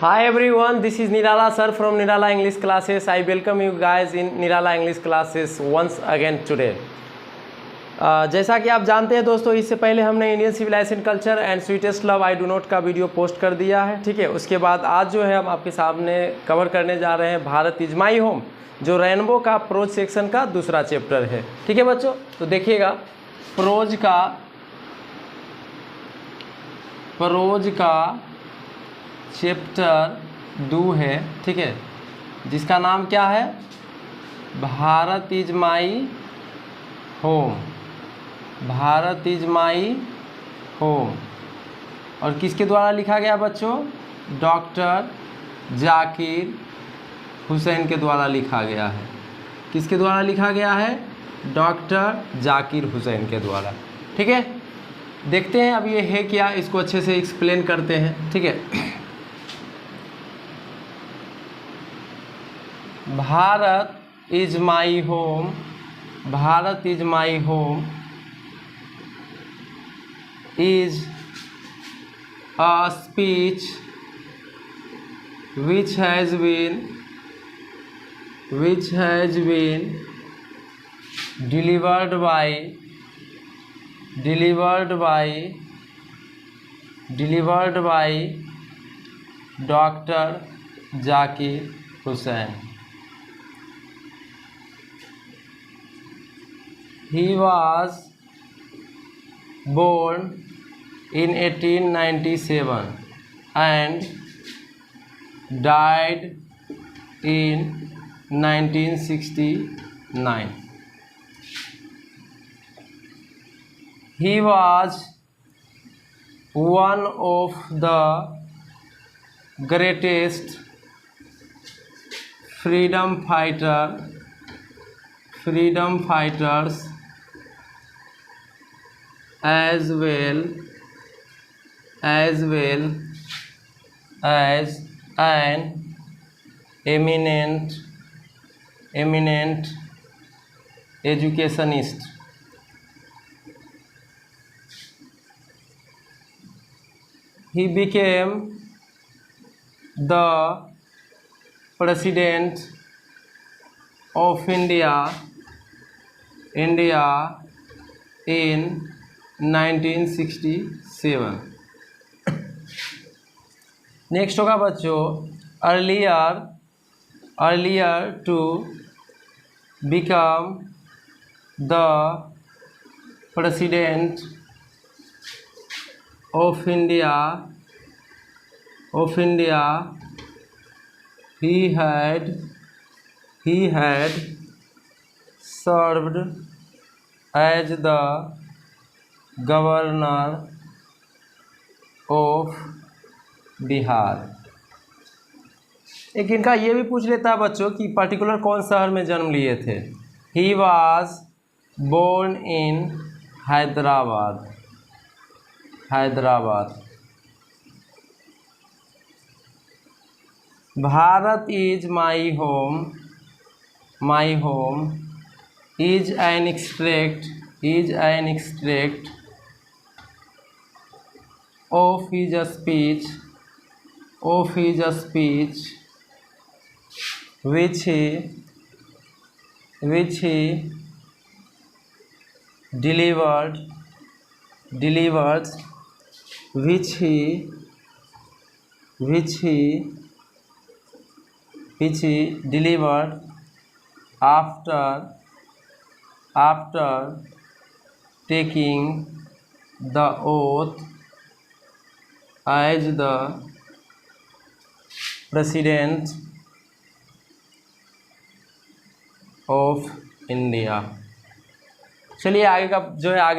Hi everyone, this is Nirala sir from Nirala English classes. I welcome you guys in Nirala English classes once again today. जैसा कि आप जानते हैं दोस्तों, इससे पहले हमने Indian civilisation culture and sweetest love I do not का वीडियो पोस्ट कर दिया है, ठीक है। उसके बाद आज जो है हम आपके सामने कवर करने जा रहे हैं भारत इज माई होम, जो रेनबो का प्रोज सेक्शन का दूसरा चैप्टर है, ठीक है बच्चों। तो देखिएगा, प्रोज का चैप्टर 2 है, ठीक है, जिसका नाम क्या है, Bharat is my home. Bharat is my home और किसके द्वारा लिखा गया बच्चों, डॉक्टर जाकिर हुसैन के द्वारा लिखा गया है। किसके द्वारा लिखा गया है, डॉक्टर जाकिर हुसैन के द्वारा, ठीक है। देखते हैं अब ये है क्या, इसको अच्छे से एक्सप्लेन करते हैं, ठीक है। Bharat is my home, Bharat is my home is a speech which has been delivered by Dr. Zakir Hussain. He was born in 1897 and died in 1969. He was one of the greatest freedom fighters as well as an eminent educationist. He became the President of India in 1967. Next होगा बच्चों, earlier to become the president of India he had served as the governor of Bihar. एक इनका ये भी पूछ लेता है बच्चों कि पर्टिकुलर कौन शहर में जन्म लिए थे। He was born in Hyderabad. Bharat is my home is an extract of his speech which he delivered after taking the oath as the President of India। चलिए आगे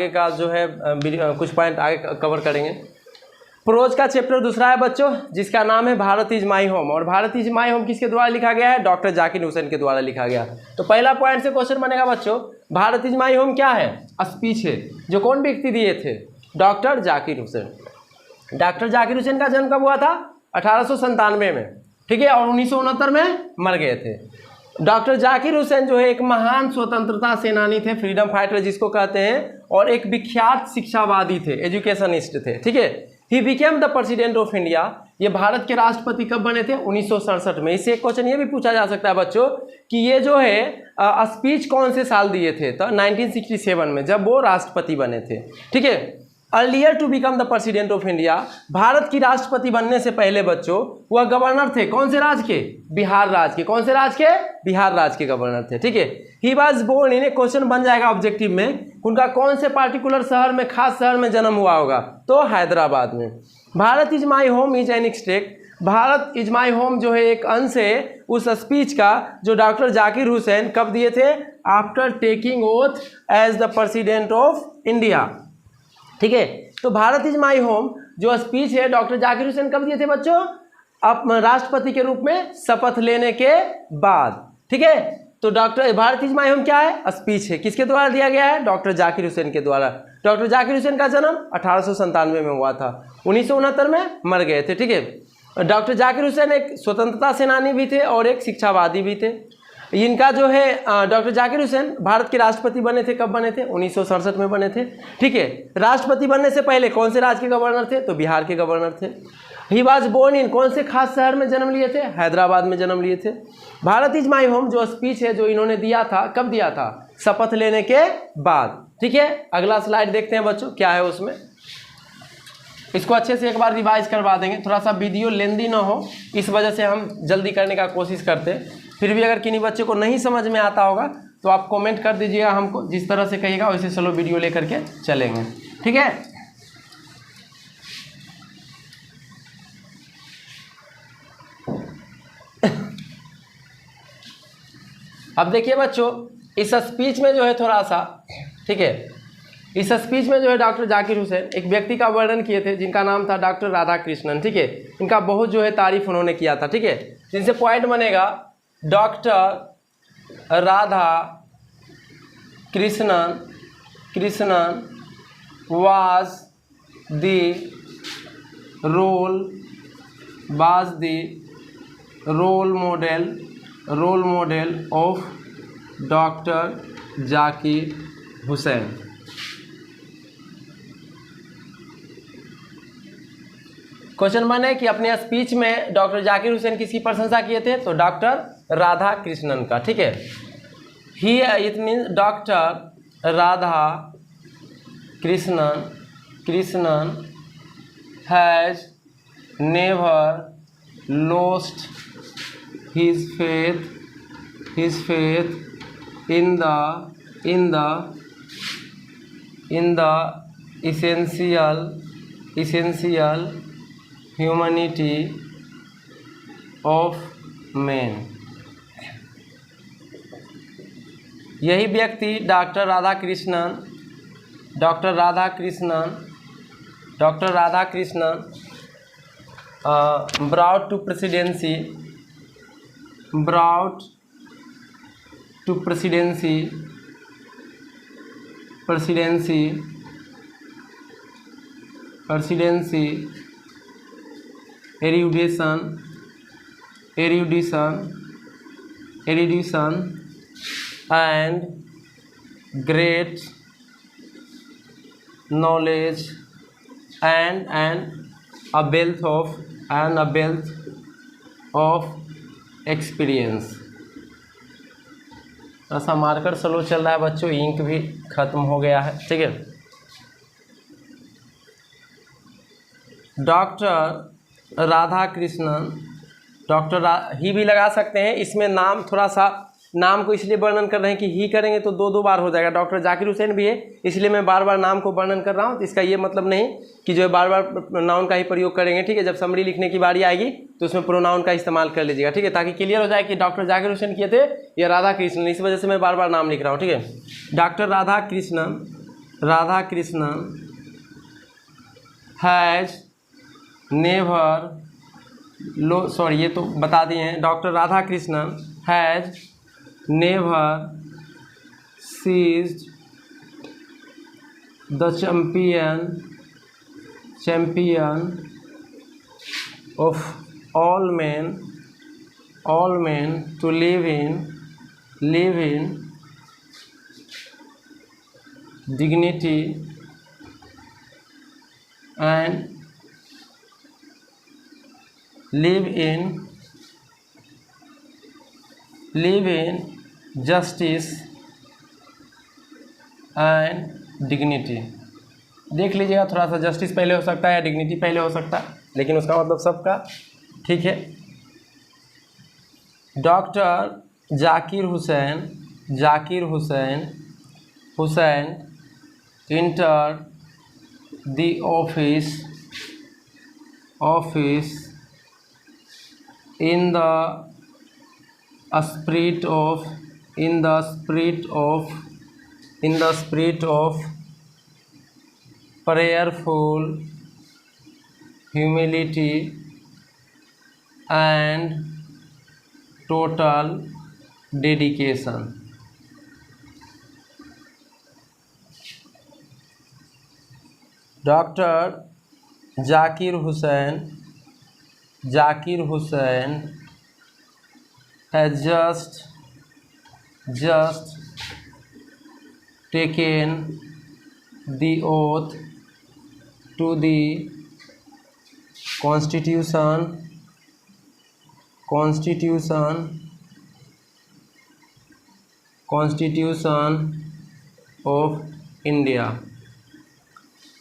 का जो है कुछ पॉइंट आगे कवर करेंगे। प्रोज का चैप्टर दूसरा है बच्चों, जिसका नाम है भारत इज माई होम। और भारत इज माई होम किसके द्वारा लिखा गया है, डॉक्टर जाकिर हुसैन के द्वारा लिखा गया। तो पहला पॉइंट से क्वेश्चन बनेगा बच्चों, भारत इज माई होम क्या है, स्पीच है, जो कौन व्यक्ति दिए थे, डॉक्टर जाकिर हुसैन। डॉक्टर जाकिर हुसैन का जन्म कब हुआ था, 1897 में, ठीक है, और 1969 में मर गए थे। डॉक्टर जाकिर हुसैन जो है एक महान स्वतंत्रता सेनानी थे, फ्रीडम फाइटर जिसको कहते हैं, और एक विख्यात शिक्षावादी थे, एजुकेशनिस्ट थे, ठीक है। He became the president of India, ये भारत के राष्ट्रपति कब बने थे? 1967 में। इससे एक क्वेश्चन ये भी पूछा जा सकता है बच्चों कि ये जो है स्पीच कौन से साल दिए थे? तो 1967 में, जब वो राष्ट्रपति बने थे। ठीक है। Earlier to become the president of India, Bharat की राष्ट्रपति बनने से पहले बच्चों वह गवर्नर थे कौन से राज्य के? बिहार राज्य के। कौन से राज्य के? बिहार राज्य के गवर्नर थे। ठीक है। He was born in, question बन जाएगा ऑब्जेक्टिव में, उनका कौन से पार्टिकुलर शहर में, खास शहर में जन्म हुआ होगा? तो हैदराबाद में। Bharat is my home is an extract, Bharat is my home जो है एक अंश है उस स्पीच का जो डॉक्टर जाकिर हुसैन कब दिए थे? After taking oath as the president of India. ठीक है। तो भारत इज माई होम जो स्पीच है डॉक्टर जाकिर हुसैन कब दिए थे बच्चों? अब राष्ट्रपति के रूप में शपथ लेने के बाद। ठीक है। तो doctor Bharat is my home क्या है? स्पीच है। किसके द्वारा दिया गया है? डॉक्टर जाकिर हुसैन के द्वारा। डॉक्टर जाकिर हुसैन का जन्म 1897 में हुआ था, 1969 में मर गए थे। ठीक है। डॉक्टर जाकिर हुसैन एक स्वतंत्रता सेनानी भी थे और एक शिक्षावादी भी थे। इनका जो है डॉक्टर जाकिर हुसैन भारत के राष्ट्रपति बने थे, कब बने थे? 1967 में बने थे। ठीक है। राष्ट्रपति बनने से पहले कौन से राज्य के गवर्नर थे? तो बिहार के गवर्नर थे। ही वाज बोर्न इन, कौन से खास शहर में जन्म लिए थे? हैदराबाद में जन्म लिए थे। भारत इज माई होम जो स्पीच है जो इन्होंने दिया था, कब दिया था? शपथ लेने के बाद। ठीक है। अगला स्लाइड देखते हैं बच्चों क्या है उसमें। इसको अच्छे से एक बार रिवाइज करवा देंगे, थोड़ा सा वीडियो लेंदी ना हो इस वजह से हम जल्दी करने का कोशिश करते हैं। फिर भी अगर किन्हीं बच्चे को नहीं समझ में आता होगा तो आप कमेंट कर दीजिएगा हमको, जिस तरह से कहिएगा वैसे चलो वीडियो लेकर के चलेंगे। ठीक है। अब देखिए बच्चों इस स्पीच में जो है थोड़ा सा, ठीक है, इस स्पीच में जो है डॉक्टर जाकिर हुसैन एक व्यक्ति का वर्णन किए थे जिनका नाम था डॉक्टर राधा कृष्णन। ठीक है। इनका बहुत जो है तारीफ उन्होंने किया था। ठीक है। जिनसे पॉइंट बनेगा doctor Radha Krishnan was the role model of doctor Zakir Hussain. Question बने कि अपने स्पीच में डॉक्टर जाकिर हुसैन किसकी प्रशंसा किए थे? तो डॉक्टर राधा कृष्णन का। ठीक है। He it means doctor Radha Krishnan has never lost his faith in the essential humanity of man। यही व्यक्ति doctor Radha Krishnan brought to presidency erudition and great knowledge and a wealth of experience. ऐसा मार्कर स्लो चल रहा है बच्चों, इंक भी खत्म हो गया है। ठीक है। डॉक्टर राधा कृष्णन ही भी लगा सकते हैं, इसमें नाम थोड़ा सा नाम को इसलिए वर्णन कर रहे हैं कि ही करेंगे तो दो बार हो जाएगा। डॉक्टर जाकिर हुसैन भी है इसलिए मैं बार बार नाम को वर्णन कर रहा हूँ। तो इसका ये मतलब नहीं कि जो है बार बार नाउन का ही प्रयोग करेंगे। ठीक है। जब समरी लिखने की बारी आएगी तो उसमें प्रोनाउन का इस्तेमाल कर लीजिएगा। ठीक है। ताकि क्लियर हो जाए कि डॉक्टर जाकिर हुसैन किए थे या राधा कृष्णन, इस वजह से मैं बार बार नाम लिख रहा हूँ। ठीक है। Doctor Radha Krishnan has never ये तो बता दिए हैं। Doctor Radha Krishnan has never seized the champion of all men to live in dignity and live in justice and dignity. देख लीजिएगा, थोड़ा सा जस्टिस पहले हो सकता है या डिग्निटी पहले हो सकता है, लेकिन उसका मतलब सबका ठीक है। Doctor Zakir Hussain entered the office in the spirit of prayerful humility and total dedication। Doctor Zakir Hussain has just taken the oath to the Constitution of India।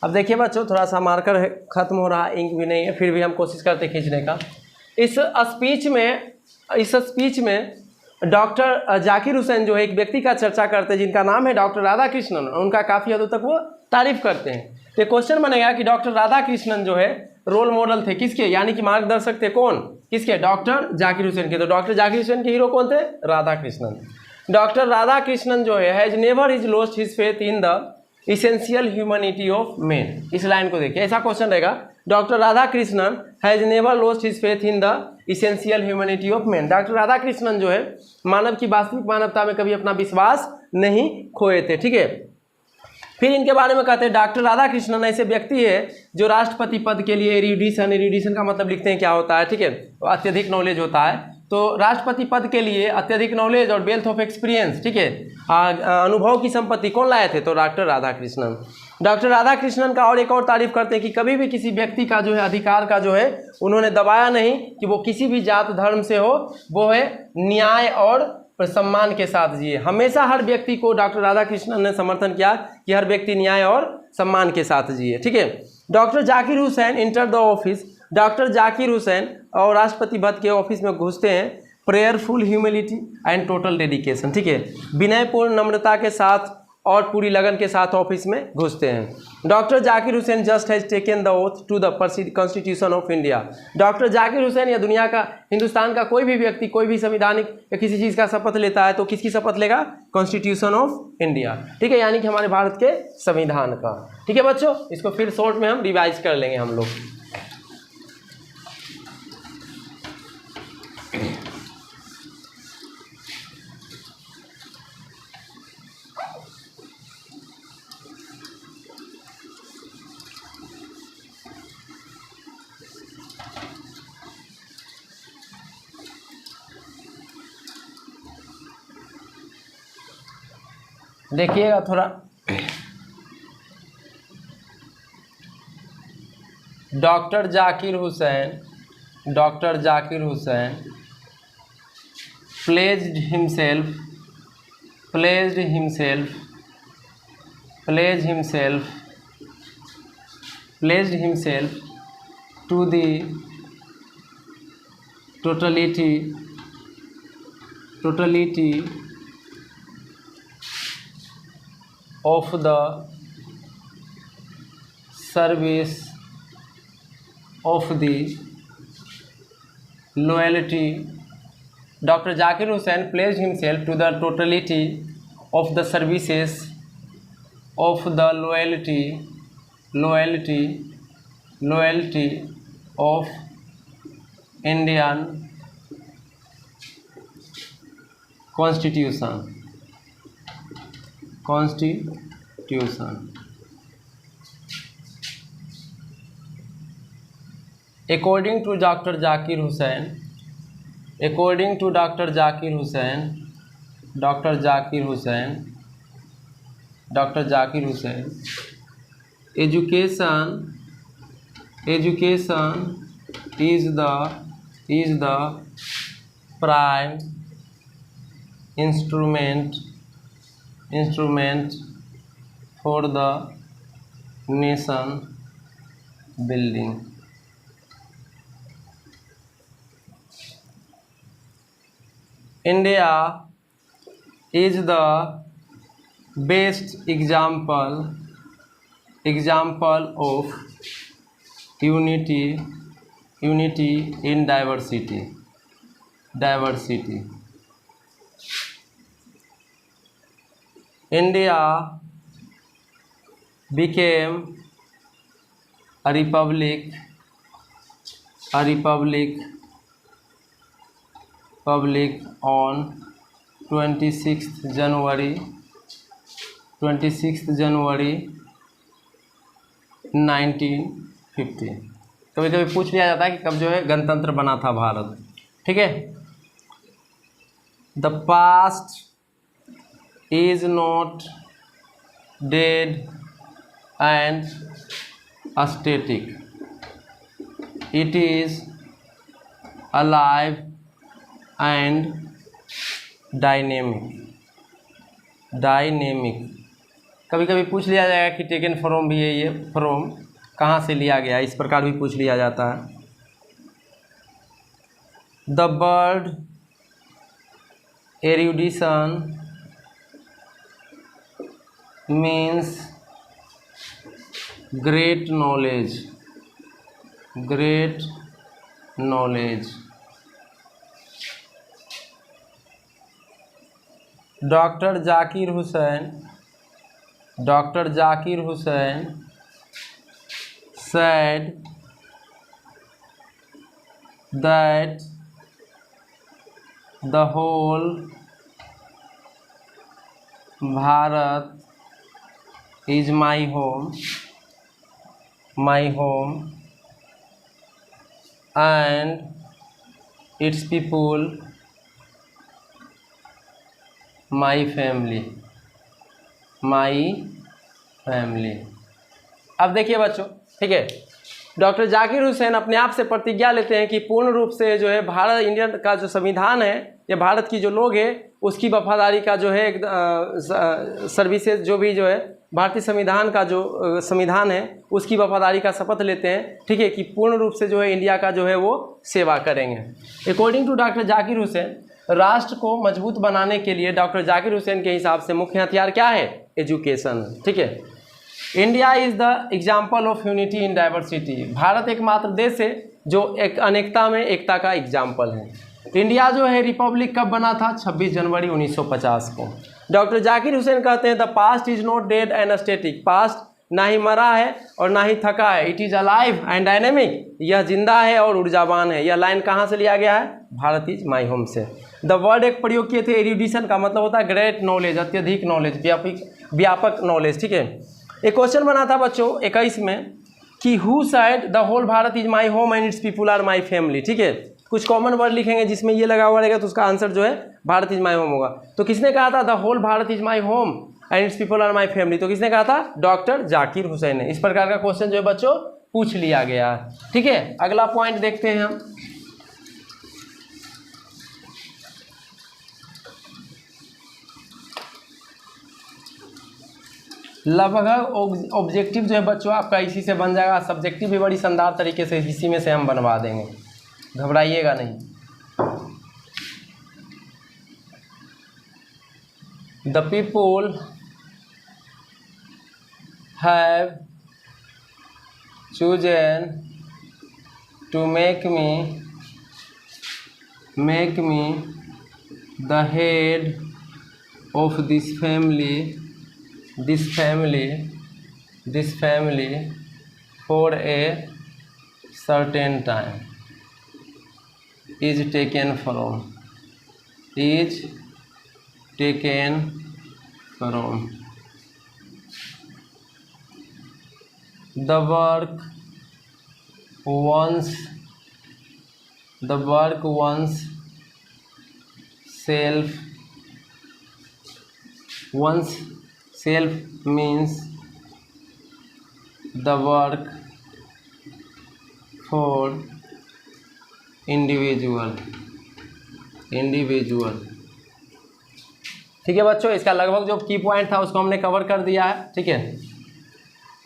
अब देखिए बच्चों, थोड़ा सा मार्कर है, ख़त्म हो रहा, इंक भी नहीं है, फिर भी हम कोशिश करते खींचने का। इस स्पीच में डॉक्टर जाकिर हुसैन जो है एक व्यक्ति का चर्चा करते हैं जिनका नाम है डॉक्टर राधा कृष्णन। उनका काफ़ी हद तक वो तारीफ करते हैं। तो क्वेश्चन बनेगा कि डॉक्टर राधा कृष्णन जो है रोल मॉडल थे किसके, यानी कि मार्गदर्शक थे कौन, किसके, डॉक्टर जाकिर हुसैन के। तो डॉक्टर जाकिर हुसैन के हीरो कौन थे, राधा कृष्णन। डॉक्टर राधा कृष्णन जो है has never is lost his faith in the essential humanity of man. इस लाइन को देखिए, ऐसा क्वेश्चन रहेगा, doctor Radha Krishnan has never lost his faith in the essential humanity of man. Doctor Radha Krishnan जो है मानव की वास्तविक मानवता में कभी अपना विश्वास नहीं खोए थे, ठीक है। फिर इनके बारे में कहते हैं डॉक्टर राधा कृष्णन ऐसे व्यक्ति है जो राष्ट्रपति पद के लिए एरिडिशन का मतलब लिखते हैं क्या होता है, ठीक है, अत्यधिक नॉलेज होता है। तो राष्ट्रपति पद के लिए अत्यधिक नॉलेज और वेल्थ ऑफ एक्सपीरियंस, ठीक है, अनुभव की संपत्ति कौन लाए थे, तो डॉक्टर राधा कृष्णन। डॉक्टर राधा कृष्णन का और एक और तारीफ करते हैं कि कभी भी किसी व्यक्ति का जो है अधिकार का जो है उन्होंने दबाया नहीं, कि वो किसी भी जात धर्म से हो, वो है न्याय और सम्मान के साथ जिए। हमेशा हर व्यक्ति को डॉक्टर राधा कृष्णन ने समर्थन किया कि हर व्यक्ति न्याय और सम्मान के साथ जिए, ठीक है। Doctor Zakir Hussain enter the office. Doctor Zakir Hussain और राष्ट्रपति पद के ऑफिस में घुसते हैं prayerful humility and total dedication, ठीक है, विनयपूर्ण नम्रता के साथ और पूरी लगन के साथ ऑफिस में घुसते हैं। Doctor Zakir Hussain just has taken the oath to the constitution of India. Doctor Zakir Hussain या दुनिया का, हिंदुस्तान का कोई भी व्यक्ति कोई भी संविधानिक या किसी चीज़ का शपथ लेता है तो किसकी शपथ लेगा, कॉन्स्टिट्यूशन ऑफ इंडिया, ठीक है, यानी कि हमारे भारत के संविधान का, ठीक है बच्चों। इसको फिर शॉर्ट में हम रिवाइज कर लेंगे हम लोग। देखिएगा थोड़ा, doctor Zakir Hussain pledged himself to the totality of the service of the loyalty। Dr. Zakir Hussain pledged himself to the totality of the services of the loyalty of Indian Constitution। According to Dr. Zakir Hussain, education is the is the prime instrument for the nation building. India is the best example of unity in diversity. India became a republic on 26th January 1950। कभी कभी पूछ लिया जाता है कि कब जो है गणतंत्र बना था भारत। ठीक है, the past is not dead and static. It is alive and dynamic. कभी कभी पूछ लिया जाएगा कि टेकन फ्रॉम भी है, ये फ्रॉम कहाँ से लिया गया, इस प्रकार भी पूछ लिया जाता है। The word erudition means great knowledge. Dr. Zakir Hussain said that the whole Bharat is my home and its people my family। अब देखिए बच्चों, ठीक है, डॉक्टर जाकिर हुसैन अपने आप से प्रतिज्ञा लेते हैं कि पूर्ण रूप से जो है भारत इंडिया का जो संविधान है, ये भारत की जो लोग हैं उसकी वफादारी का जो है सर्विसेज जो भी जो है भारतीय संविधान का जो संविधान है उसकी वफादारी का शपथ लेते हैं। ठीक है, कि पूर्ण रूप से जो है इंडिया का जो है वो सेवा करेंगे। According to doctor Zakir Hussain, राष्ट्र को मजबूत बनाने के लिए डॉक्टर जाकिर हुसैन के हिसाब से मुख्य हथियार क्या है? एजुकेशन। ठीक है, India is the example of unity in diversity. Bharat एकमात्र देश है जो एक अनेकता में एकता का एग्जाम्पल है। इंडिया जो है रिपब्लिक कब बना था? 26 जनवरी 1950 को। डॉक्टर जाकिर हुसैन कहते हैं the past is not dead and static. Past ना ही मरा है और ना ही थका है, it is alive and dynamic. यह जिंदा है और ऊर्जावान है। यह लाइन कहाँ से लिया गया है? भारत इज माई होम से। द वर्ड एक प्रयोग किए थे एरुडिशन का मतलब होता है ग्रेट नॉलेज, अत्यधिक नॉलेज, व्यापक नॉलेज। ठीक है, एक क्वेश्चन बना था बच्चों 21 में कि who said the whole Bharat is my home and its people are my family. ठीक है, कुछ कॉमन वर्ड लिखेंगे जिसमें ये लगा हुआ रहेगा तो उसका आंसर जो है भारत इज माई होम होगा। तो किसने कहा था the whole Bharat is my home and its people are my family? तो किसने कहा था? डॉक्टर जाकिर हुसैन ने। इस प्रकार का क्वेश्चन जो है बच्चों पूछ लिया गया है। ठीक है, अगला पॉइंट देखते हैं हम। लगभग ऑब्जेक्टिव जो है बच्चों आपका इसी से बन जाएगा। सब्जेक्टिव भी बड़ी शानदार तरीके से इसी में से हम बनवा देंगे, घबराइएगा नहीं। The people have chosen to make me the head of this family for a certain time is taken from the work once self means the work for individual, individual. ठीक है बच्चों, इसका लगभग जो की पॉइंट था उसको हमने कवर कर दिया है। ठीक है,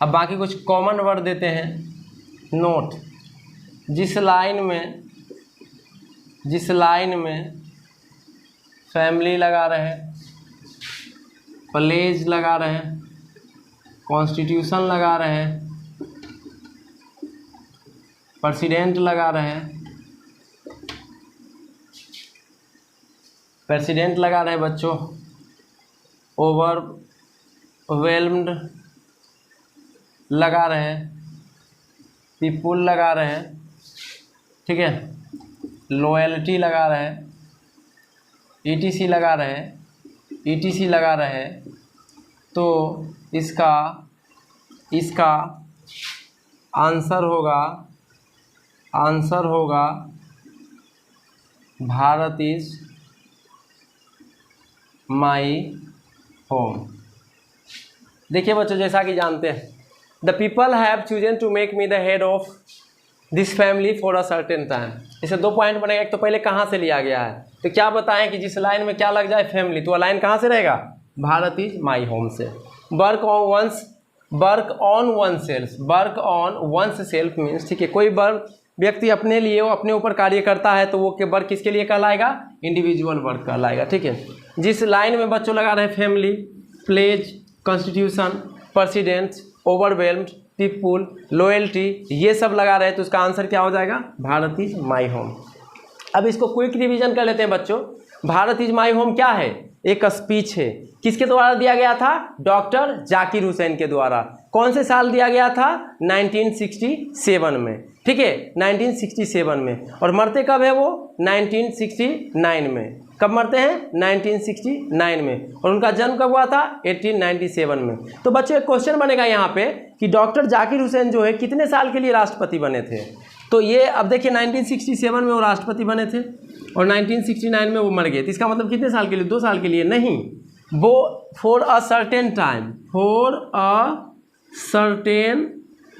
अब बाकी कुछ कॉमन वर्ड देते हैं। नोट, जिस लाइन में फैमिली लगा रहे, प्लेज लगा रहे, कॉन्स्टिट्यूशन लगा रहे, प्रेसिडेंट लगा रहे, प्रेसिडेंट लगा रहे बच्चों, ओवरवेल्म्ड लगा रहे, पीपुल लगा रहे, ठीक है, लॉयल्टी लगा रहे, ईटीसी लगा रहे, ईटीसी लगा रहे, तो इसका आंसर होगा भारत इज माई होम। देखिए बच्चों, जैसा कि जानते हैं, the people have chosen to make me the head of this family for a certain time. इसे 2 पॉइंट बनेगा। एक तो पहले कहाँ से लिया गया है, तो क्या बताएं कि जिस लाइन में क्या लग जाए, फैमिली, तो लाइन कहाँ से रहेगा, भारत इज माई होम से। Work on one's self means, ठीक है, कोई व्यक्ति अपने लिए, वो अपने ऊपर कार्य करता है, तो वो के वर्क किसके लिए कहलाएगा, इंडिविजुअल वर्क कहलाएगा। ठीक है, जिस लाइन में बच्चों लगा रहे family, pledge, constitution, president, overwhelmed, people, loyalty, ये सब लगा रहे, तो उसका आंसर क्या हो जाएगा, भारत इज माई होम। अब इसको क्विक रिवीजन कर लेते हैं बच्चों। भारत इज माई होम क्या है, एक स्पीच है, किसके द्वारा दिया गया था, डॉक्टर जाकिर हुसैन के द्वारा। कौन से साल दिया गया था, 1967 में। ठीक है, 1967 में। और मरते कब है वो, 1969 में। कब मरते हैं, 1969 में। और उनका जन्म कब हुआ था, 1897 में। तो बच्चों एक क्वेश्चन बनेगा यहाँ पे कि डॉक्टर जाकिर हुसैन जो है कितने साल के लिए राष्ट्रपति बने थे। तो ये अब देखिए 1967 में वो राष्ट्रपति बने थे और 1969 में वो मर गए। तो इसका मतलब कितने साल के लिए, 2 साल के लिए नहीं, वो फॉर अ सर्टेन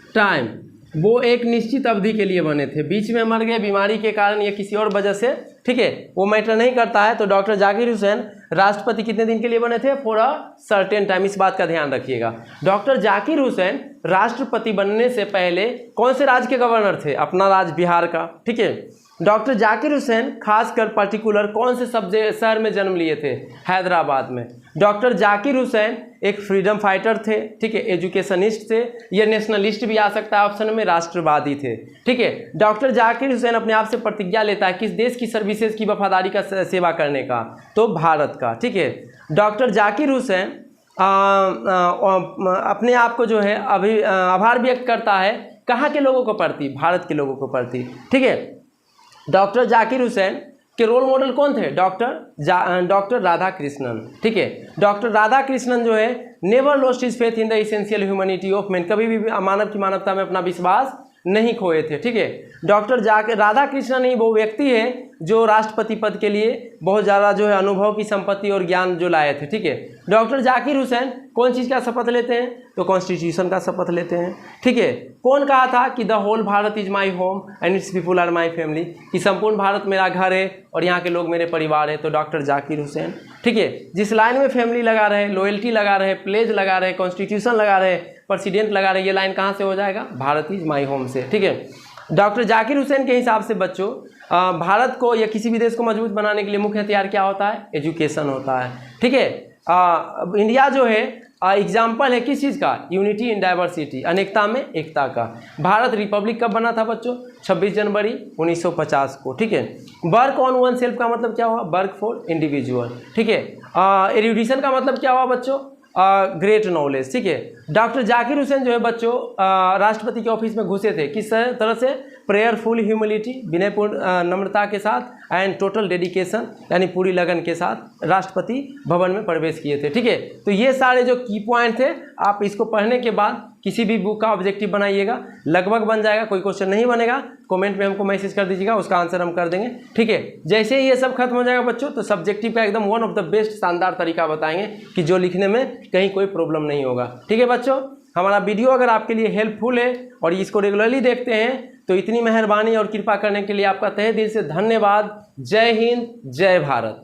टाइम, वो एक निश्चित अवधि के लिए बने थे। बीच में मर गए बीमारी के कारण या किसी और वजह से, ठीक है, वो मैटर नहीं करता है। तो डॉक्टर जाकिर हुसैन राष्ट्रपति कितने दिन के लिए बने थे, फॉर अ सर्टेन टाइम। इस बात का ध्यान रखिएगा। डॉक्टर जाकिर हुसैन राष्ट्रपति बनने से पहले कौन से राज्य के गवर्नर थे, अपना राज्य बिहार का। ठीक है, डॉक्टर जाकिर हुसैन खासकर पर्टिकुलर कौन से शहर में जन्म लिए थे, हैदराबाद में। डॉक्टर जाकिर हुसैन एक फ्रीडम फाइटर थे, ठीक है, एजुकेशनिस्ट थे, ये नेशनलिस्ट भी आ सकता है ऑप्शन में, राष्ट्रवादी थे। ठीक है, डॉक्टर जाकिर हुसैन अपने आप से प्रतिज्ञा लेता है किस देश की सर्विसेज की वफादारी का सेवा करने का, तो भारत का। ठीक है, डॉक्टर जाकिर हुसैन अपने आप को जो है अभी आभार व्यक्त करता है कहाँ के लोगों को प्रति, भारत के लोगों को प्रति। ठीक है, डॉक्टर जाकिर हुसैन के रोल मॉडल कौन थे, डॉक्टर राधा कृष्णन। ठीक है, डॉक्टर राधा कृष्णन जो है never lost his faith in the essential humanity of man, कभी भी मानव की मानवता में अपना विश्वास नहीं खोए थे। ठीक है, डॉक्टर राधा कृष्णन ही वो व्यक्ति है जो राष्ट्रपति पद के लिए बहुत ज़्यादा जो है अनुभव की संपत्ति और ज्ञान जो लाए थे। ठीक है, डॉक्टर जाकिर हुसैन कौन चीज़ का शपथ लेते हैं, तो कॉन्स्टिट्यूशन का शपथ लेते हैं। ठीक है, कौन कहा था कि the whole Bharat is my home and its people are my family, कि संपूर्ण भारत मेरा घर है और यहाँ के लोग मेरे परिवार है, तो डॉक्टर जाकिर हुसैन। ठीक है, जिस लाइन में फैमिली लगा रहे, लॉयल्टी लगा रहे, प्लेज लगा रहे, कॉन्स्टिट्यूशन लगा रहे, प्रेसिडेंट लगा रहे, ये लाइन कहाँ से हो जाएगा, भारत इज माई होम से। ठीक है, डॉक्टर जाकिर हुसैन के हिसाब से बच्चों भारत को या किसी भी देश को मजबूत बनाने के लिए मुख्य हथियार क्या होता है, एजुकेशन होता है। ठीक है, इंडिया जो है एग्जाम्पल है किस चीज़ का, यूनिटी इन डाइवर्सिटी, अनेकता में एकता का। भारत रिपब्लिक कब बना था बच्चों, 26 जनवरी 1950 को। ठीक है, वर्क ऑन वन सेल्फ का मतलब क्या हुआ, वर्क फॉर इंडिविजुअल। ठीक है, एरुडिशन का मतलब क्या हुआ बच्चों, ग्रेट नॉलेज। ठीक है, डॉक्टर जाकिर हुसैन जो है बच्चों राष्ट्रपति के ऑफिस में घुसे थे किस तरह से, प्रेयरफुल ह्यूमिलिटी, विनयपूर्ण नम्रता के साथ, एंड टोटल डेडिकेशन यानी पूरी लगन के साथ राष्ट्रपति भवन में प्रवेश किए थे। ठीक है, तो ये सारे जो की पॉइंट थे, आप इसको पढ़ने के बाद किसी भी बुक का ऑब्जेक्टिव बनाइएगा, लगभग बन जाएगा। कोई क्वेश्चन नहीं बनेगा कमेंट में हमको मैसेज कर दीजिएगा, उसका आंसर हम कर देंगे। ठीक है, जैसे ही ये सब खत्म हो जाएगा बच्चों, तो सब्जेक्टिव का एकदम वन ऑफ द बेस्ट शानदार तरीका बताएंगे कि जो लिखने में कहीं कोई प्रॉब्लम नहीं होगा। ठीक है बच्चों, हमारा वीडियो अगर आपके लिए हेल्पफुल है और इसको रेगुलरली देखते हैं तो इतनी मेहरबानी और कृपा करने के लिए आपका तहे दिल से धन्यवाद। जय हिंद, जय भारत।